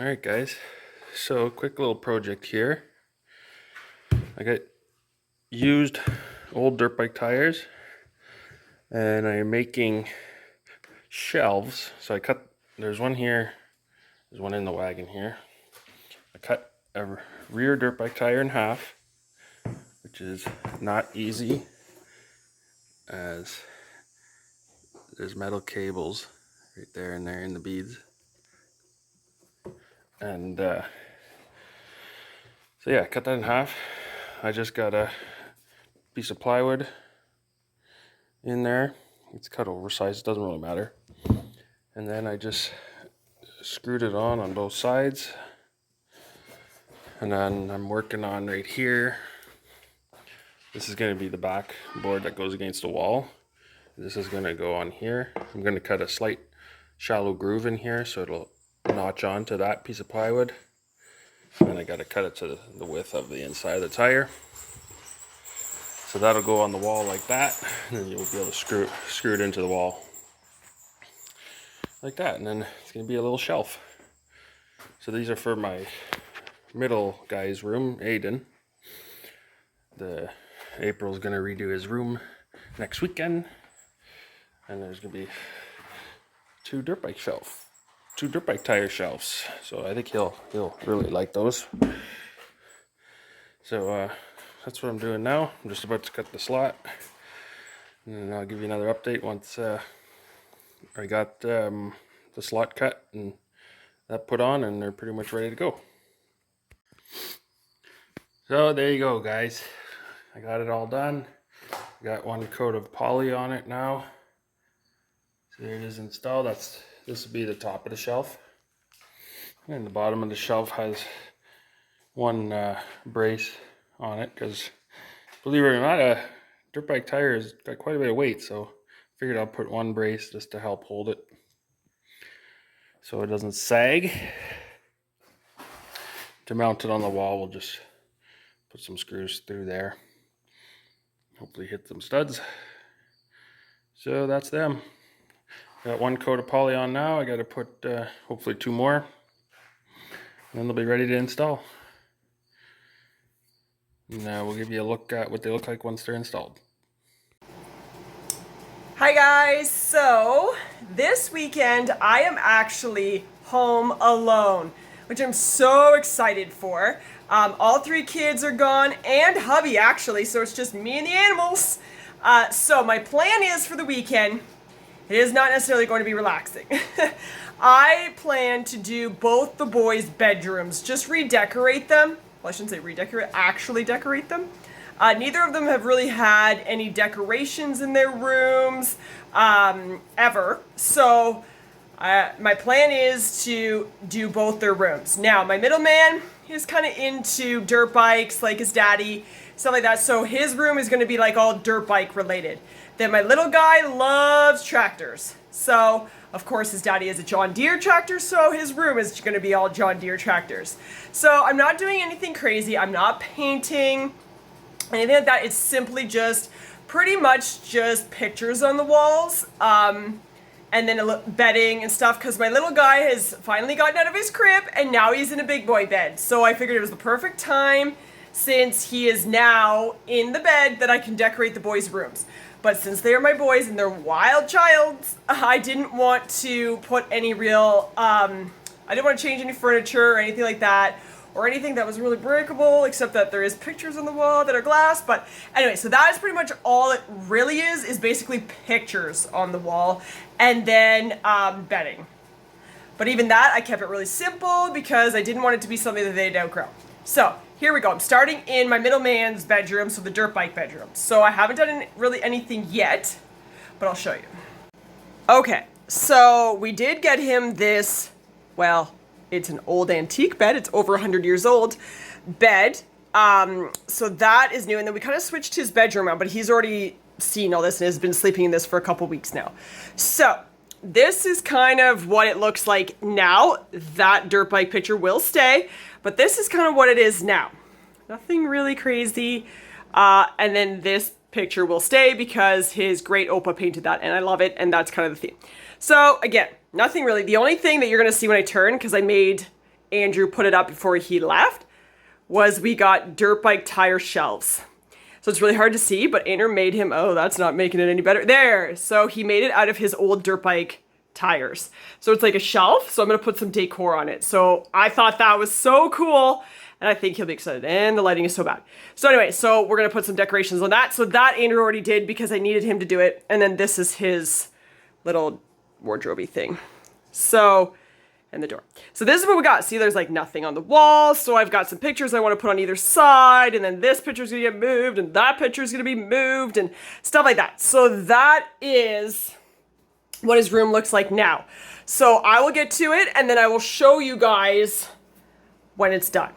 Alright guys, so quick little project here. I got used old dirt bike tires and I'm making shelves. So there's one here, there's one in the wagon here. I cut a rear dirt bike tire in half, which is not easy as there's metal cables right there and there in the beads. And so yeah, I cut that in half. I just got a piece of plywood in there. It's cut oversized, it doesn't really matter. And then I just screwed it on both sides. And then I'm working on right here. This is going to be the back board that goes against the wall. This is going to go on here. I'm going to cut a slight shallow groove in here so it'll notch onto that piece of plywood. And I got to cut it to the width of the inside of the tire. So that'll go on the wall like that, and then you'll be able to screw it into the wall like that, and then it's going to be a little shelf. So these are for my middle guy's room, Aiden. April's going to redo his room next weekend, and there's going to be two dirt bike tire shelves. So I think he'll really like those. So that's what I'm doing now. I'm just about to cut the slot, and then I'll give you another update once I got the slot cut and that put on, and they're pretty much ready to go. So there you go, guys. I got it all done. Got one coat of poly on it now. So there it is installed. This will be the top of the shelf, and the bottom of the shelf has one brace on it, because believe it or not, a dirt bike tire has got quite a bit of weight, so I figured I'll put one brace just to help hold it so it doesn't sag. To mount it on the wall, we'll just put some screws through there, hopefully hit some studs. So that's them. Got one coat of poly on now. I got to put hopefully two more, and then they'll be ready to install. And we'll give you a look at what they look like once they're installed. Hi guys, so this weekend I am actually home alone, which I'm so excited for. All three kids are gone, and hubby actually, so it's just me and the animals. So my plan is for the weekend, it is not necessarily going to be relaxing. I plan to do both the boys' bedrooms, just redecorate them. Well, I shouldn't say redecorate, actually decorate them. Neither of them have really had any decorations in their rooms ever. So my plan is to do both their rooms. Now, my middle man, he's kind of into dirt bikes, like his daddy, stuff like that. So his room is going to be like all dirt bike related. Then my little guy loves tractors. So, of course, his daddy is a John Deere tractor, so his room is going to be all John Deere tractors. So I'm not doing anything crazy. I'm not painting anything like that. It's simply just pretty much just pictures on the walls, and then bedding and stuff, because my little guy has finally gotten out of his crib and now he's in a big boy bed. So I figured it was the perfect time, since he is now in the bed, that I can decorate the boys' rooms. But since they are my boys and they're wild childs, I didn't want to put any real, I didn't want to change any furniture or anything like that, or anything that was really breakable, except that there is pictures on the wall that are glass. But anyway, so that is pretty much all it really is basically pictures on the wall, and then bedding. But even that, I kept it really simple because I didn't want it to be something that they'd outgrow. So here we go. I'm starting in my middle man's bedroom, so the dirt bike bedroom. So I haven't done really anything yet, but I'll show you. Okay, so we did get him this, well, it's an old antique bed. It's over 100 years old bed. So that is new. And then we kind of switched his bedroom out, but he's already seen all this and has been sleeping in this for a couple weeks now. So this is kind of what it looks like now. That dirt bike picture will stay, but this is kind of what it is now. Nothing really crazy. And then this picture will stay because his great Opa painted that, and I love it, and that's kind of the theme. So again, nothing really. The only thing that you're going to see when I turn, because I made Andrew put it up before he left was we got dirt bike tire shelves. So it's really hard to see, but Andrew made him, oh, that's not making it any better. There, so he made it out of his old dirt bike tires. So it's like a shelf, so I'm gonna put some decor on it. So I thought that was so cool, and I think he'll be excited, and the lighting is so bad. So anyway, so we're gonna put some decorations on that. So that Andrew already did because I needed him to do it, and then this is his little wardrobe-y thing. So, and the door. So this is what we got. See, there's like nothing on the wall. So I've got some pictures I want to put on either side. And then this picture is going to get moved. And that picture is going to be moved. And stuff like that. So that is what his room looks like now. So I will get to it. And then I will show you guys when it's done.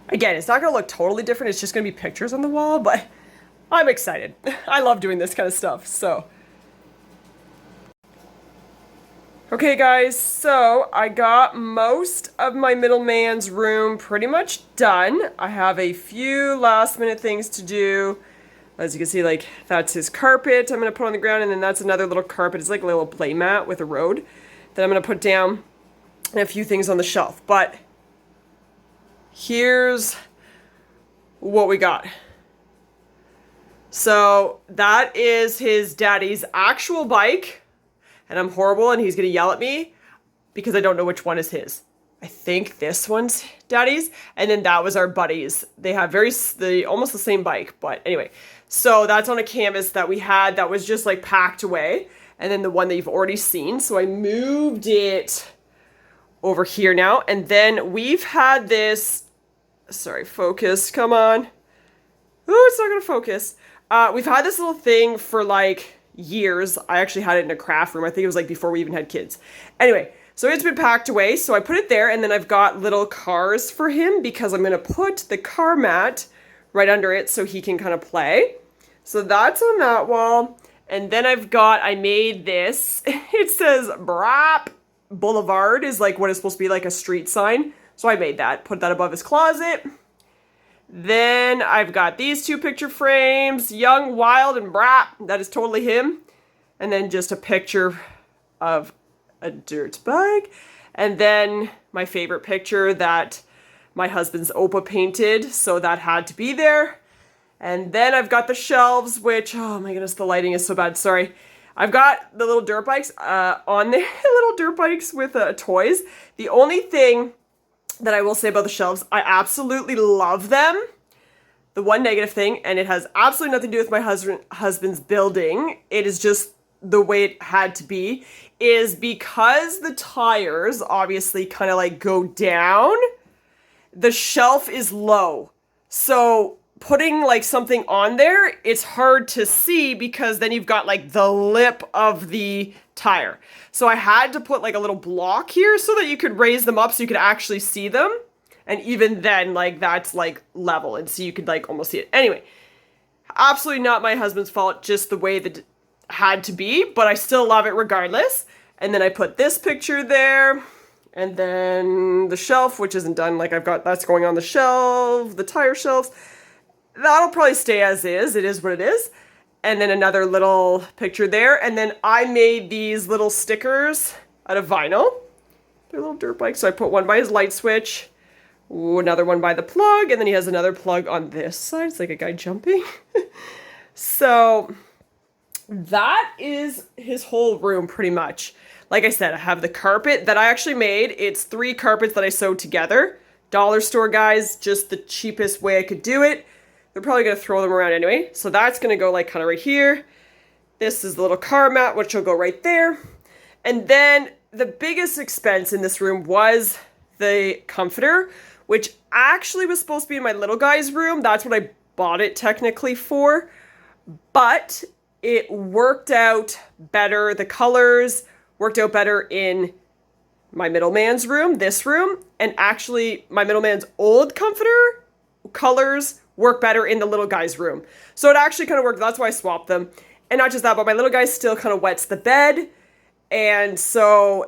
Again, it's not going to look totally different. It's just going to be pictures on the wall. But I'm excited. I love doing this kind of stuff. So... okay guys, so I got most of my middleman's room pretty much done. I have a few last minute things to do. As you can see, like, that's his carpet I'm going to put on the ground, and then that's another little carpet. It's like a little play mat with a road that I'm going to put down, and a few things on the shelf. But here's what we got. So that is his daddy's actual bike. And I'm horrible, and he's going to yell at me because I don't know which one is his. I think this one's daddy's, and then that was our buddy's. They have almost the same bike, but anyway. So that's on a canvas that we had that was just like packed away, and then the one that you've already seen. So I moved it over here now, and then we've had this, sorry, focus, come on. Oh, it's not going to focus. We've had this little thing for like years. I actually had it in a craft room. I think it was like before we even had kids. Anyway, so it's been packed away. So I put it there, and then I've got little cars for him because I'm going to put the car mat right under it so he can kind of play. So that's on that wall. And then I made this. It says Brap Boulevard is like what is supposed to be like a street sign. So I made that, put that above his closet. Then I've got these two picture frames, Young, Wild, and Brap. That is totally him. And then just a picture of a dirt bike. And then my favorite picture that my husband's Opa painted. So that had to be there. And then I've got the shelves, which, oh my goodness, the lighting is so bad. Sorry. I've got the little dirt bikes on there. Little dirt bikes with toys. The only thing that I will say about the shelves, I absolutely love them. The one negative thing, and it has absolutely nothing to do with my husband's building, it is just the way it had to be, is because the tires obviously kind of like go down, the shelf is low. So putting like something on there, it's hard to see because then you've got like the lip of the tire. So I had to put like a little block here so that you could raise them up so you could actually see them. And even then, like, that's like level, and so you could like almost see it. Anyway, absolutely not my husband's fault, just the way that it had to be, but I still love it regardless. And then I put this picture there, and then the shelf, which isn't done, like I've got, that's going on the shelf, the tire shelves. That'll probably stay as is. It is what it is. And then another little picture there. And then I made these little stickers out of vinyl. They're little dirt bikes. So I put one by his light switch, another one by the plug, and then he has another plug on this side. It's like a guy jumping. So that is his whole room pretty much. Like I said, I have the carpet that I actually made. It's 3 carpets that I sewed together. Dollar store, guys, just the cheapest way I could do it. They're probably going to throw them around anyway. So that's going to go like kind of right here. This is the little car mat, which will go right there. And then the biggest expense in this room was the comforter, which actually was supposed to be in my little guy's room. That's what I bought it technically for. But it worked out better. The colors worked out better in my middleman's room, this room. And actually, my middleman's old comforter colors work better in the little guy's room. So it actually kind of worked. That's why I swapped them. And not just that, but my little guy still kind of wets the bed. And so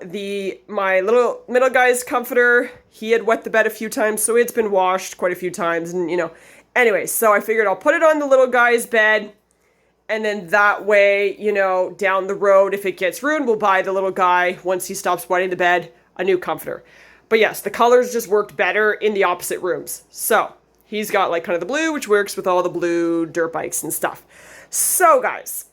my little middle guy's comforter, he had wet the bed a few times, so it's been washed quite a few times. And, you know, anyway, so I figured I'll put it on the little guy's bed. And then that way, you know, down the road, if it gets ruined, we'll buy the little guy, once he stops wetting the bed, a new comforter. But yes, the colors just worked better in the opposite rooms. So he's got like kind of the blue, which works with all the blue dirt bikes and stuff. So guys,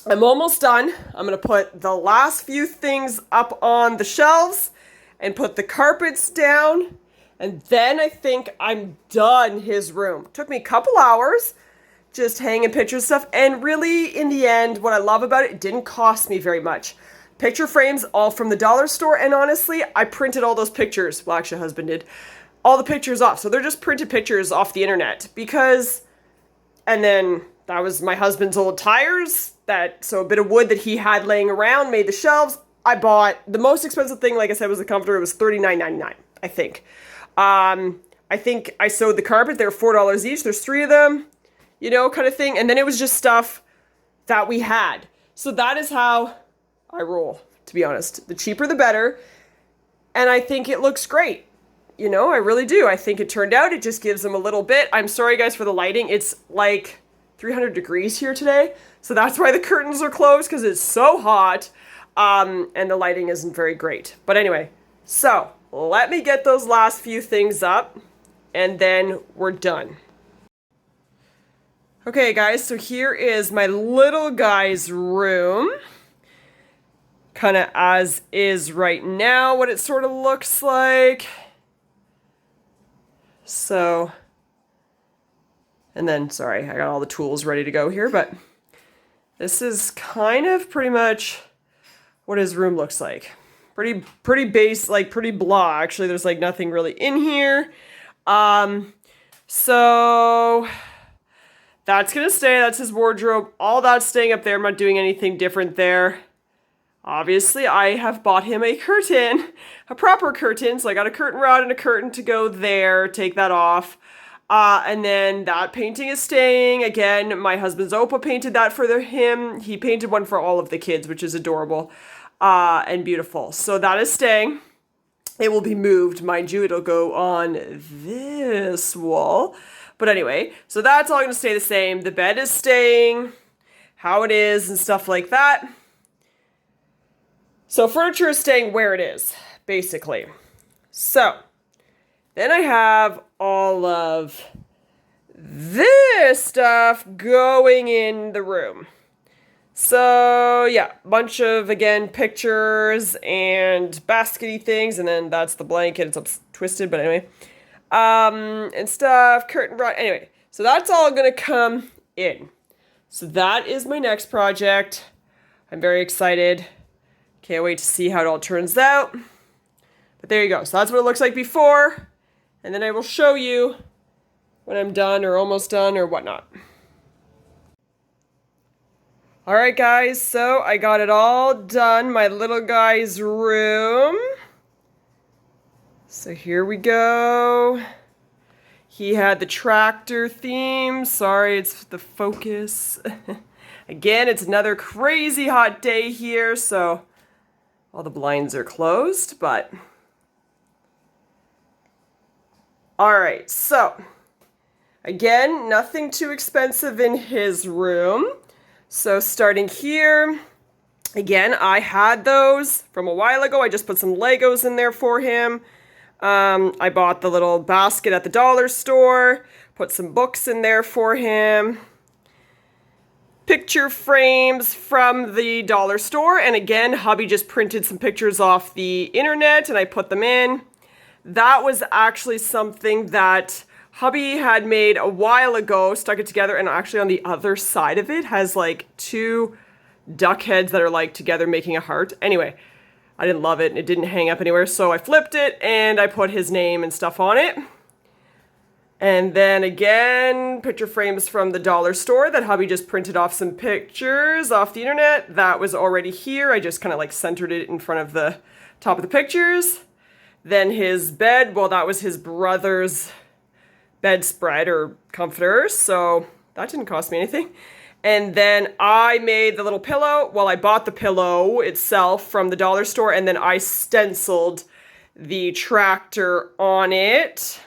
I'm almost done. I'm going to put the last few things up on the shelves and put the carpets down. And then I think I'm done his room. Took me a couple hours just hanging pictures and stuff. And really, in the end, what I love about it, it didn't cost me very much. Picture frames all from the dollar store. And honestly, I printed all those pictures. Well, actually, husband did. All the pictures off. So they're just printed pictures off the internet. Because, and then that was my husband's old tires. So a bit of wood that he had laying around made the shelves. I bought, the most expensive thing, like I said, was the comforter. It was $39.99, I think. I think I sewed the carpet. They were $4 each. There's 3 of them, you know, kind of thing. And then it was just stuff that we had. So that is how I roll, to be honest. The cheaper, the better. And I think it looks great. You know, I really do. I think it turned out. It just gives them a little bit. I'm sorry, guys, for the lighting. It's like 300 degrees here today. So that's why the curtains are closed, because it's so hot. And the lighting isn't very great. But anyway, so let me get those last few things up, and then we're done. Okay, guys, so here is my little guy's room. Kind of as is right now, what it sort of looks like. So, and then, sorry, I got all the tools ready to go here, but this is kind of pretty much what his room looks like. Pretty base, like pretty blah. Actually, there's like nothing really in here. So that's gonna stay. That's his wardrobe. All that's staying up there. I'm not doing anything different there. Obviously, I have bought him a curtain, a proper curtain. So I got a curtain rod and a curtain to go there. Take that off. And then that painting is staying. Again, my husband's Opa painted that for him. He painted one for all of the kids, which is adorable and beautiful. So that is staying. It will be moved, mind you. It'll go on this wall. But anyway, so that's all going to stay the same. The bed is staying how it is and stuff like that. So furniture is staying where it is, basically. So then I have all of this stuff going in the room. So yeah, bunch of, again, pictures and baskety things. And then that's the blanket. It's up twisted, but anyway. And stuff, curtain rod. Anyway, so that's all going to come in. So that is my next project. I'm very excited. Can't wait to see how it all turns out. But there you go. So that's what it looks like before. And then I will show you when I'm done or almost done or whatnot. All right, guys. So I got it all done. My little guy's room. So here we go. He had the tractor theme. Sorry, it's the focus. Again, it's another crazy hot day here, so all the blinds are closed, but all right, so again, nothing too expensive in his room. So starting here, again, I had those from a while ago. I just put some Legos in there for him. I bought the little basket at the dollar store, put some books in there for him. Picture frames from the dollar store. And again, hubby just printed some pictures off the internet and I put them in. That was actually something that hubby had made a while ago, stuck it together, and actually on the other side of it has like 2 duck heads that are like together making a heart. Anyway, I didn't love it and it didn't hang up anywhere, so I flipped it and I put his name and stuff on it. And then again, picture frames from the dollar store that hubby just printed off some pictures off the internet. That was already here. I just kind of like centered it in front of the top of the pictures. Then his bed, well, that was his brother's bedspread or comforter, so that didn't cost me anything. And then I made the little pillow. Well, I bought the pillow itself from the dollar store, and then I stenciled the tractor on it,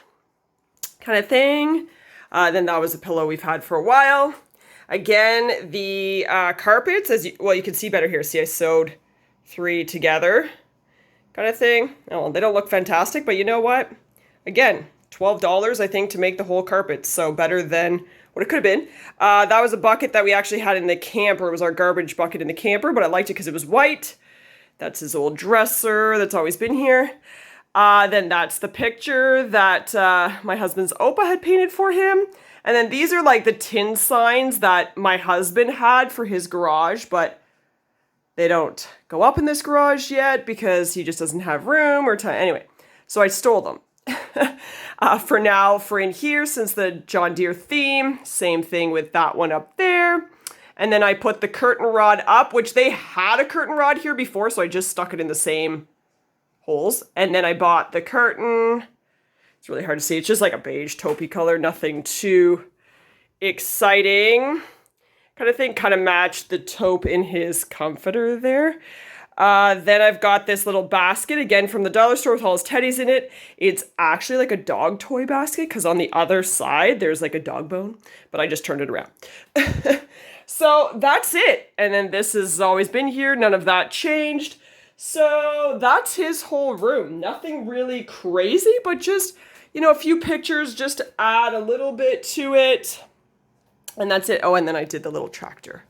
kind of thing. Then that was a pillow we've had for a while. Again, the carpets, you can see better here. See, I sewed 3 together. kind of thing. Oh, well, they don't look fantastic, but you know what? Again, $12, I think, to make the whole carpet. So better than what it could have been. That was a bucket that we actually had in the camper. It was our garbage bucket in the camper, but I liked it because it was white. That's his old dresser that's always been here. Then that's the picture that my husband's Opa had painted for him. And then these are like the tin signs that my husband had for his garage, but they don't go up in this garage yet because he just doesn't have room or time. Anyway, so I stole them. For now, for in here, since the John Deere theme, same thing with that one up there. And then I put the curtain rod up, which they had a curtain rod here before, so I just stuck it in the same holes. And then I bought the curtain. It's really hard to see. It's just like a beige taupey color, nothing too exciting kind of thing. Kind of matched the taupe in his comforter there. Then I've got this little basket, again from the dollar store with all his teddies in it. It's actually like a dog toy basket because on the other side there's like a dog bone, but I just turned it around. So that's it. And then this has always been here. None of that changed. So that's his whole room. Nothing really crazy, but just, you know, a few pictures just to add a little bit to it. And that's it. Oh, and then I did the little tractor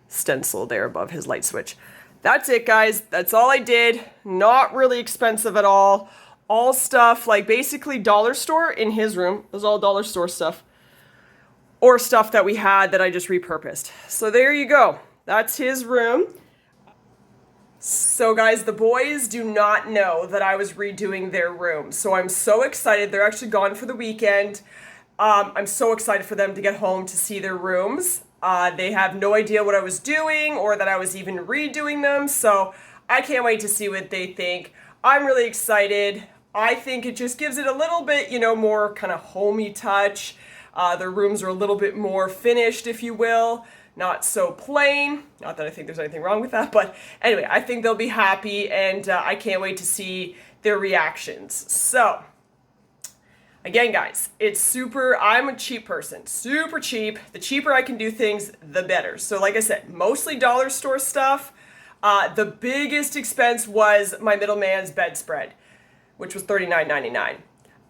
stencil there above his light switch. That's it, guys. That's all I did. Not really expensive at all. All stuff like basically dollar store in his room. It was all dollar store stuff. Or stuff that we had that I just repurposed. So there you go. That's his room. So guys, the boys do not know that I was redoing their room. So I'm so excited. They're actually gone for the weekend. I'm so excited for them to get home to see their rooms. They have no idea what I was doing or that I was even redoing them. So I can't wait to see what they think. I'm really excited. I think it just gives it a little bit, you know, more kind of homey touch. Their rooms are a little bit more finished, if you will. Not so plain. Not that I think there's anything wrong with that, but anyway, I think they'll be happy, and I can't wait to see their reactions. So, again, guys, it's super, I'm a cheap person, super cheap. The cheaper I can do things, the better. So like I said, mostly dollar store stuff. The biggest expense was my middleman's bedspread, which was $39.99.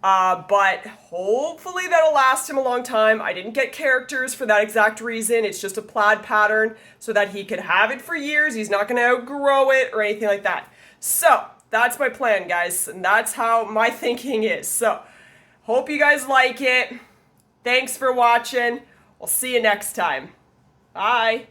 But hopefully that'll last him a long time. I didn't get characters for that exact reason. It's just a plaid pattern so that he could have it for years. He's not going to outgrow it or anything like that. So that's my plan, guys. And that's how my thinking is. So hope you guys like it. Thanks for watching. We'll see you next time. Bye.